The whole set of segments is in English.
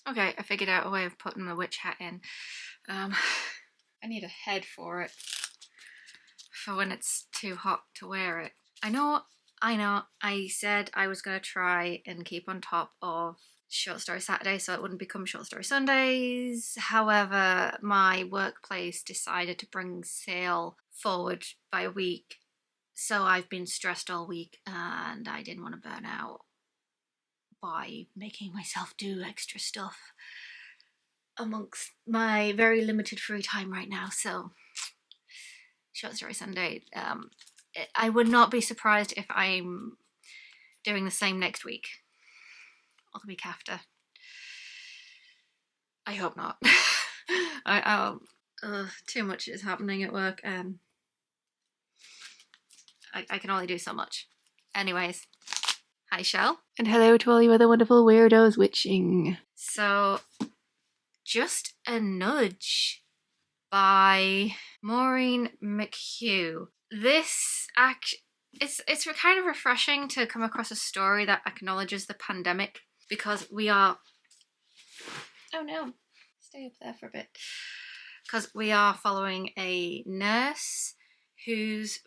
Okay, I figured out a way of putting the witch hat in. I need a head for it, for when it's too hot to wear it. I know, I said I was going to try and keep on top of Short Story Saturday so it wouldn't become Short Story Sundays. However, my workplace decided to bring sale forward by a week, so I've been stressed all week and I didn't want to burn out by making myself do extra stuff amongst my very limited free time right now. So Short Story Sunday, I would not be surprised if I'm doing the same next week or the week after. I hope not. Too much is happening at work and I can only do so much. Anyways, hi Shell. And hello to all you other wonderful weirdos witching. So, Just a Nudge by Maureen McHugh. This it's kind of refreshing to come across a story that acknowledges the pandemic, because we are, oh no, stay up there for a bit, because we are following a nurse whose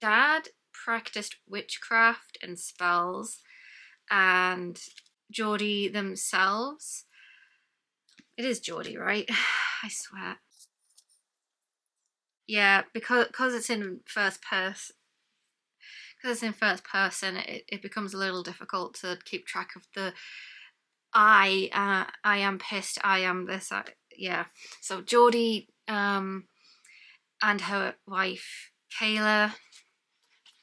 dad practiced witchcraft and spells, and Geordie themselves. It is Geordie, right? I swear. Yeah, because it's in first person. Because it's in first person, it becomes a little difficult to keep track of the I am pissed, I am this. Yeah. So Geordie and her wife Kayla,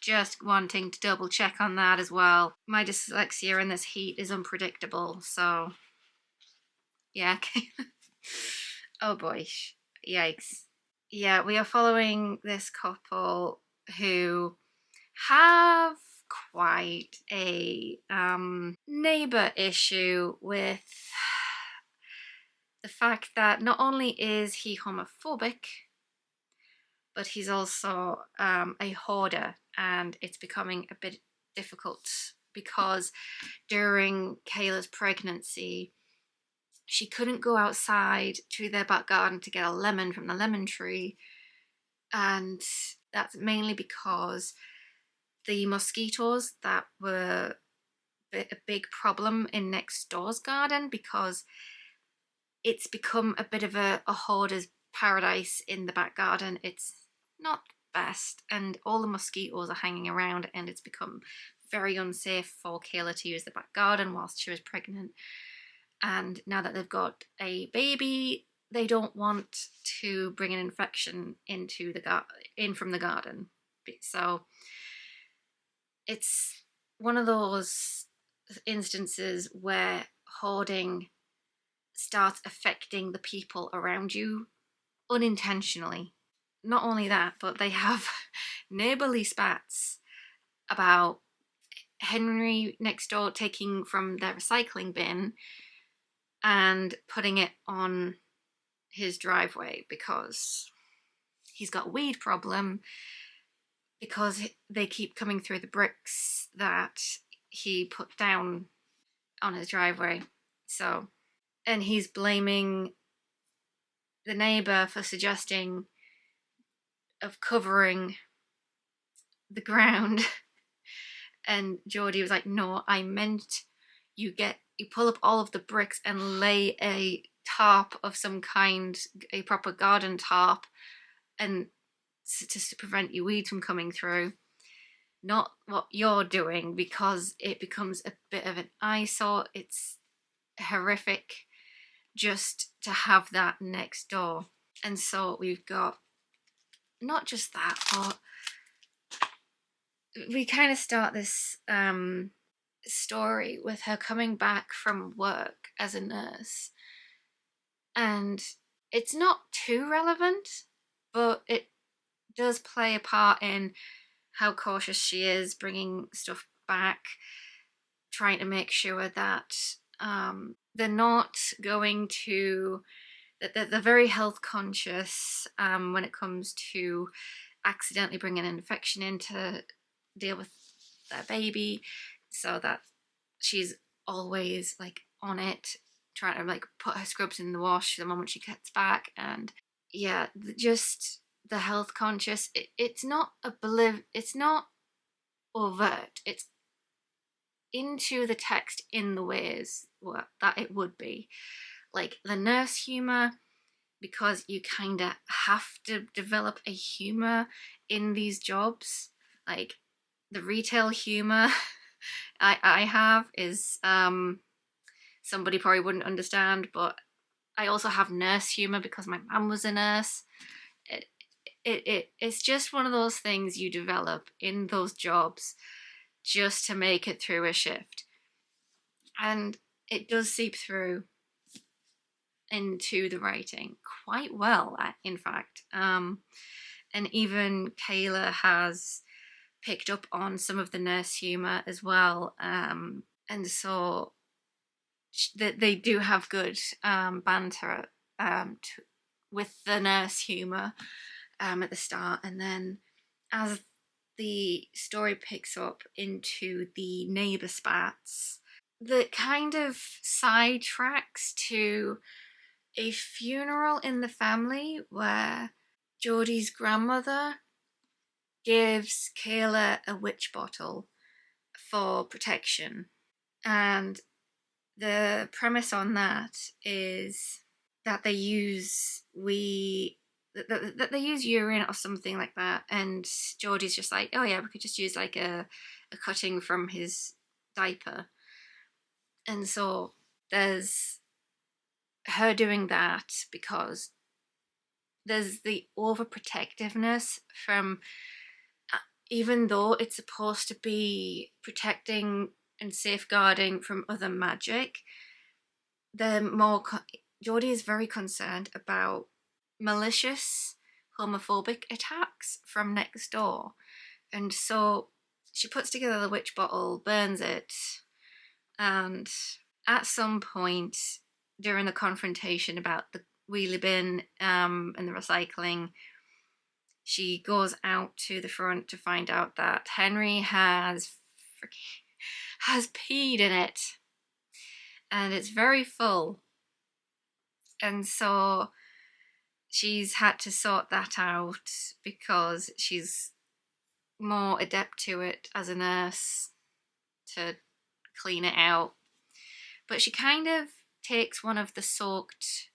just wanting to double check on that as well. My dyslexia in this heat is unpredictable, so yeah. Oh boy, yikes. Yeah, we are following this couple who have quite a neighbour issue with the fact that not only is he homophobic, but he's also a hoarder, and it's becoming a bit difficult because during Kayla's pregnancy, she couldn't go outside to their back garden to get a lemon from the lemon tree, and that's mainly because the mosquitoes that were a big problem in next door's garden, because it's become a bit of a hoarder's paradise in the back garden. It's not best, and all the mosquitoes are hanging around, and it's become very unsafe for Kayla to use the back garden whilst she was pregnant. And now that they've got a baby, they don't want to bring an infection into in from the garden. So it's one of those instances where hoarding starts affecting the people around you unintentionally. Not only that, but they have neighbourly spats about Henry next door taking from their recycling bin and putting it on his driveway because he's got a weed problem, because they keep coming through the bricks that he put down on his driveway. So, and he's blaming the neighbour for suggesting of covering the ground. And Geordie was like, no, I meant you pull up all of the bricks and lay a tarp of some kind, a proper garden tarp, and just to prevent your weeds from coming through. Not what you're doing, because it becomes a bit of an eyesore. It's horrific just to have that next door. And so we've got not just that, but we kind of start this story with her coming back from work as a nurse, and it's not too relevant, but it does play a part in how cautious she is bringing stuff back, trying to make sure that they're not going to, that they're very health conscious when it comes to accidentally bringing an infection in to deal with their baby, so that she's always like on it trying to like put her scrubs in the wash the moment she gets back. And yeah, just the health conscious. It's not it's not overt. It's into the text in the ways that it would be. Like the nurse humor, because you kind of have to develop a humor in these jobs. Like the retail humor I have is somebody probably wouldn't understand, but I also have nurse humor because my mum was a nurse. It's just one of those things you develop in those jobs just to make it through a shift. And it does seep through into the writing quite well, in fact. And even Kayla has picked up on some of the nurse humor as well. And so they do have good banter with the nurse humor at the start. And then as the story picks up into the neighbor spats, that kind of sidetracks to a funeral in the family where Geordie's grandmother gives Kayla a witch bottle for protection. And the premise on that is that they use that they use urine or something like that, and Geordie's just like, oh yeah, we could just use like a cutting from his diaper. And so there's her doing that because there's the overprotectiveness from, even though it's supposed to be protecting and safeguarding from other magic, the more Geordie is very concerned about malicious homophobic attacks from next door. And so she puts together the witch bottle, burns it, and at some point during the confrontation about the wheelie bin and the recycling, she goes out to the front to find out that Henry has peed in it, and it's very full. And so she's had to sort that out because she's more adept to it as a nurse to clean it out. But she kind of takes one of the soaked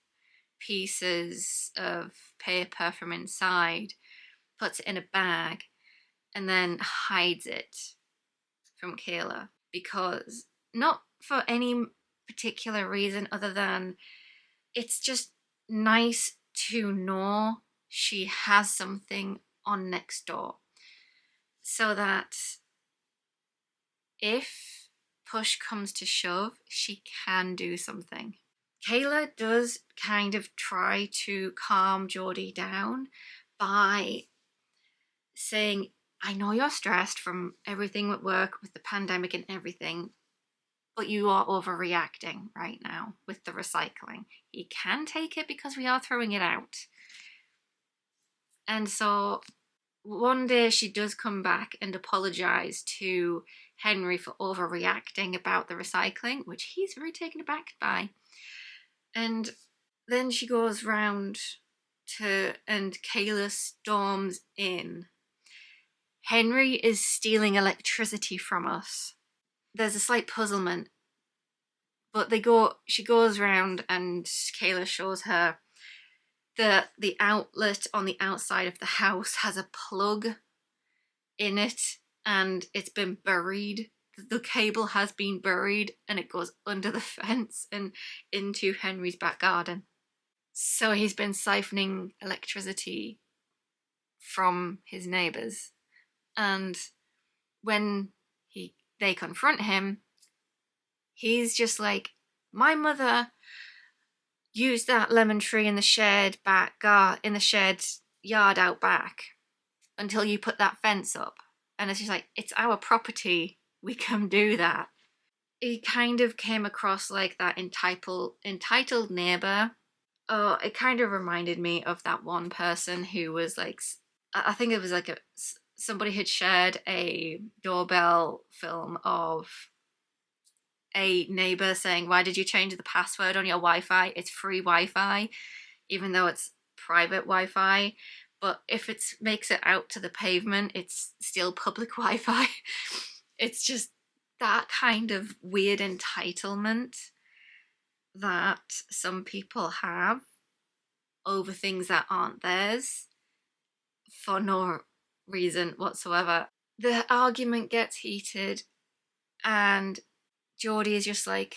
pieces of paper from inside, puts it in a bag, and then hides it from Kayla, because not for any particular reason other than it's just nice to know she has something on next door, so that if push comes to shove, she can do something. Kayla does kind of try to calm Geordie down by saying, I know you're stressed from everything at work with the pandemic and everything, but you are overreacting right now with the recycling. You can take it because we are throwing it out. And so one day she does come back and apologise to Henry for overreacting about the recycling, which he's very taken aback by. And then she goes round and Kayla storms in. Henry is stealing electricity from us. There's a slight puzzlement, but she goes round and Kayla shows her that the outlet on the outside of the house has a plug in it, and it's been buried. The cable has been buried, and it goes under the fence and into Henry's back garden. So he's been siphoning electricity from his neighbours. And when they confront him, he's just like, my mother used that lemon tree in the shed in the shed yard out back until you put that fence up. And it's just like, it's our property, we can do that. He kind of came across like that entitled neighbor. Oh, it kind of reminded me of that one person who was like, I think it was like somebody had shared a doorbell film of a neighbor saying, why did you change the password on your Wi-Fi? It's free Wi-Fi, even though it's private Wi-Fi. But if it makes it out to the pavement, it's still public Wi-Fi. It's just that kind of weird entitlement that some people have over things that aren't theirs for no reason whatsoever. The argument gets heated, and Geordie is just like,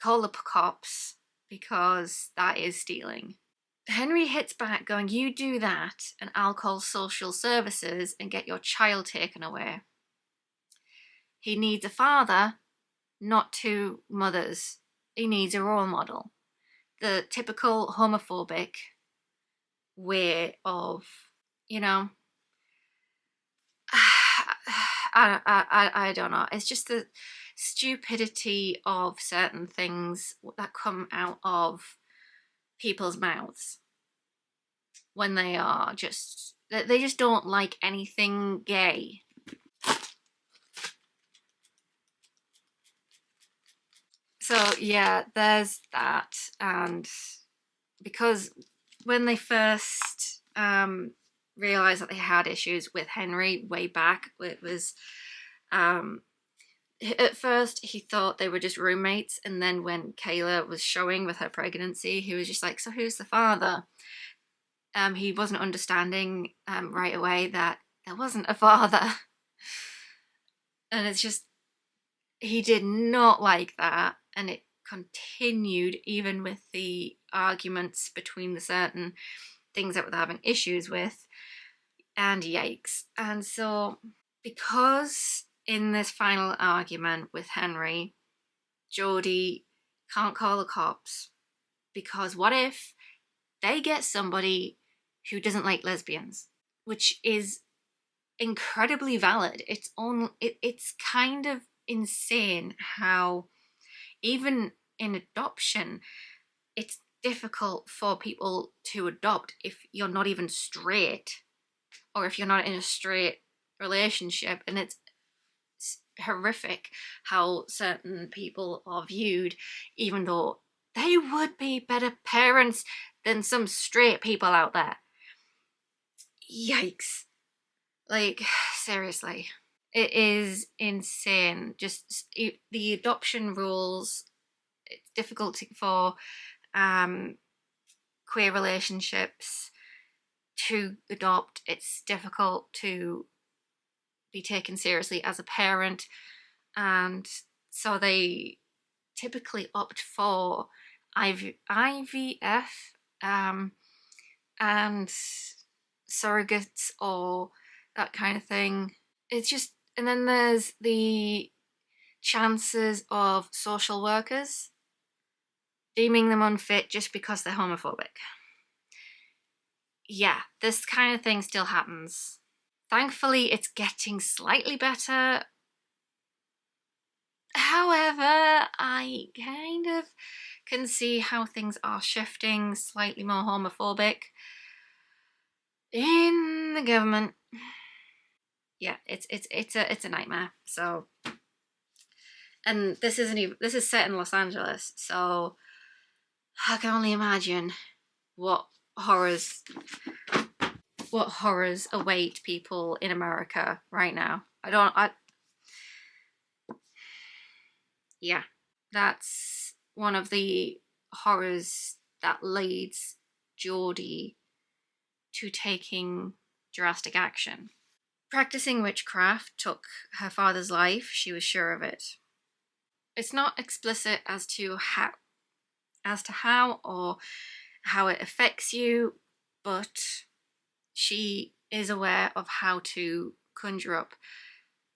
call the cops because that is stealing. Henry hits back, going, you do that and I'll call social services and get your child taken away. He needs a father, not two mothers. He needs a role model. The typical homophobic way of, you know, I don't know. It's just the stupidity of certain things that come out of people's mouths when they are just, they just don't like anything gay. So yeah, there's that. And because when they first realized that they had issues with Henry way back, it was at first he thought they were just roommates, and then when Kayla was showing with her pregnancy, he was just like, so who's the father? He wasn't understanding right away that there wasn't a father. And it's just, he did not like that, and it continued even with the arguments between the certain things that we're having issues with, and yikes. And so because in this final argument with Henry, Geordie can't call the cops, because what if they get somebody who doesn't like lesbians, which is incredibly valid. It's kind of insane how even in adoption, it's difficult for people to adopt if you're not even straight, or if you're not in a straight relationship. And it's horrific how certain people are viewed, even though they would be better parents than some straight people out there. Yikes. Like, seriously. It is insane. Just the adoption rules, it's difficult for queer relationships to adopt. It's difficult to be taken seriously as a parent, and so they typically opt for IVF and surrogates or that kind of thing. It's just, and then there's the chances of social workers deeming them unfit just because they're homophobic. Yeah, this kind of thing still happens. Thankfully, it's getting slightly better. However, I kind of can see how things are shifting slightly more homophobic in the government. Yeah, it's a nightmare. So, and this is set in Los Angeles, so I can only imagine what horrors await people in America right now. Yeah, that's one of the horrors that leads Geordie to taking drastic action. Practicing witchcraft took her father's life, she was sure of it. It's not explicit as to how or how it affects you, but she is aware of how to conjure up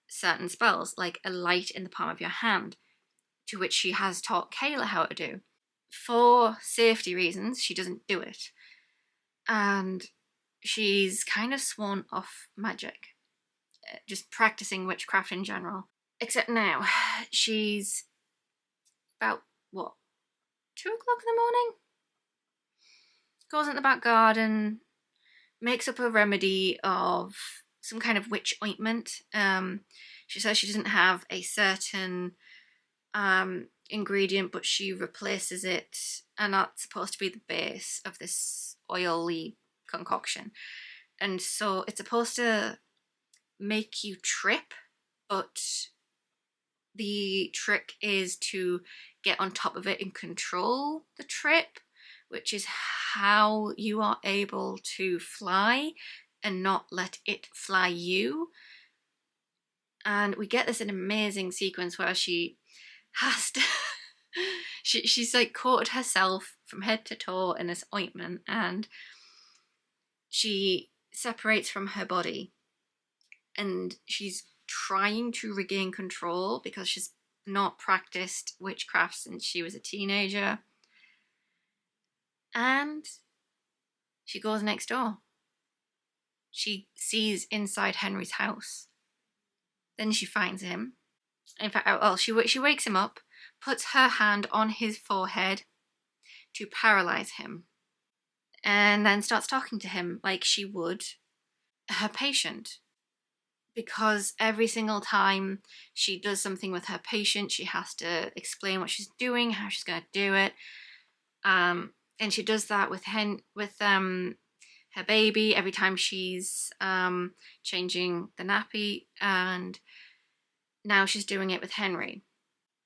certain spells, like a light in the palm of your hand, to which she has taught Kayla how to do. For safety reasons, she doesn't do it. And she's kind of sworn off magic, just practicing witchcraft in general. Except now, she's about, 2 o'clock in the morning? Goes in the back garden, makes up a remedy of some kind of witch ointment. She says she doesn't have a certain ingredient, but she replaces it, and that's supposed to be the base of this oily concoction. And so it's supposed to make you trip, but the trick is to get on top of it and control the trip, which is how you are able to fly and not let it fly you. And we get this an amazing sequence where she has to she's like coated herself from head to toe in this ointment, and she separates from her body, and she's trying to regain control because she's not practiced witchcraft since she was a teenager. And she goes next door. She sees inside Henry's house. Then she finds him. In fact, well, she wakes him up, puts her hand on his forehead to paralyze him, and then starts talking to him like she would her patient. Because every single time she does something with her patient, she has to explain what she's doing, how she's going to do it. And she does that with her baby every time she's changing the nappy, and now she's doing it with Henry.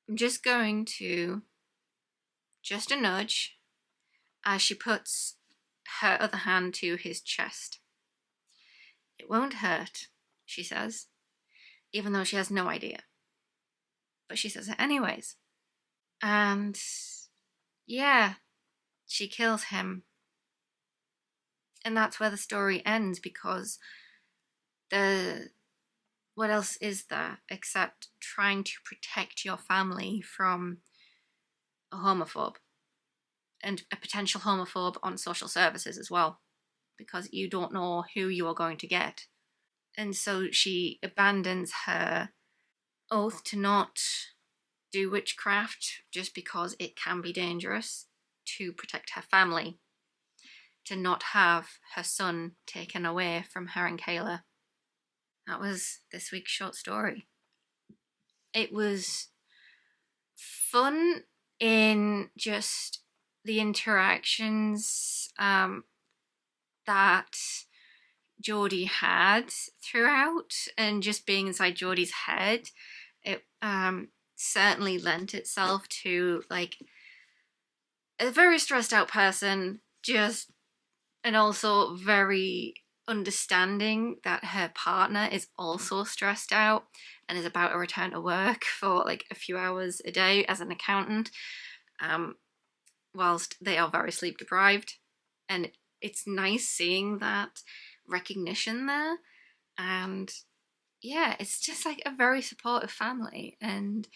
I'm just going to just a nudge as she puts her other hand to his chest. It won't hurt, she says, even though she has no idea. But she says it anyways. And yeah, she kills him. And that's where the story ends, because what else is there except trying to protect your family from a homophobe, and a potential homophobe on social services as well, because you don't know who you are going to get. And so she abandons her oath to not do witchcraft just because it can be dangerous, to protect her family, to not have her son taken away from her and Kayla. That was this week's short story. It was fun in just the interactions that Geordie had throughout, and just being inside Geordie's head. It certainly lent itself to like a very stressed out person, just, and also very understanding that her partner is also stressed out and is about to return to work for like a few hours a day as an accountant, whilst they are very sleep deprived. And it's nice seeing that recognition there. And yeah, it's just like a very supportive family, and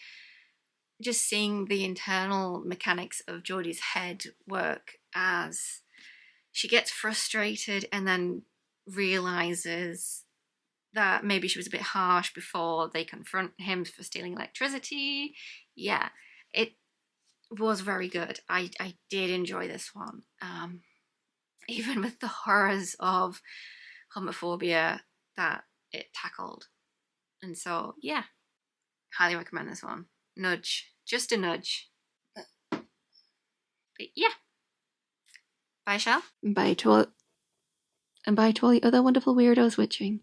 just seeing the internal mechanics of Geordie's head work as she gets frustrated and then realizes that maybe she was a bit harsh before they confront him for stealing electricity. Yeah, it was very good. I did enjoy this one. Even with the horrors of homophobia that it tackled. And so, yeah, highly recommend this one. Nudge, just a nudge. But yeah. Bye, Shell. And bye to all the other wonderful weirdos witching.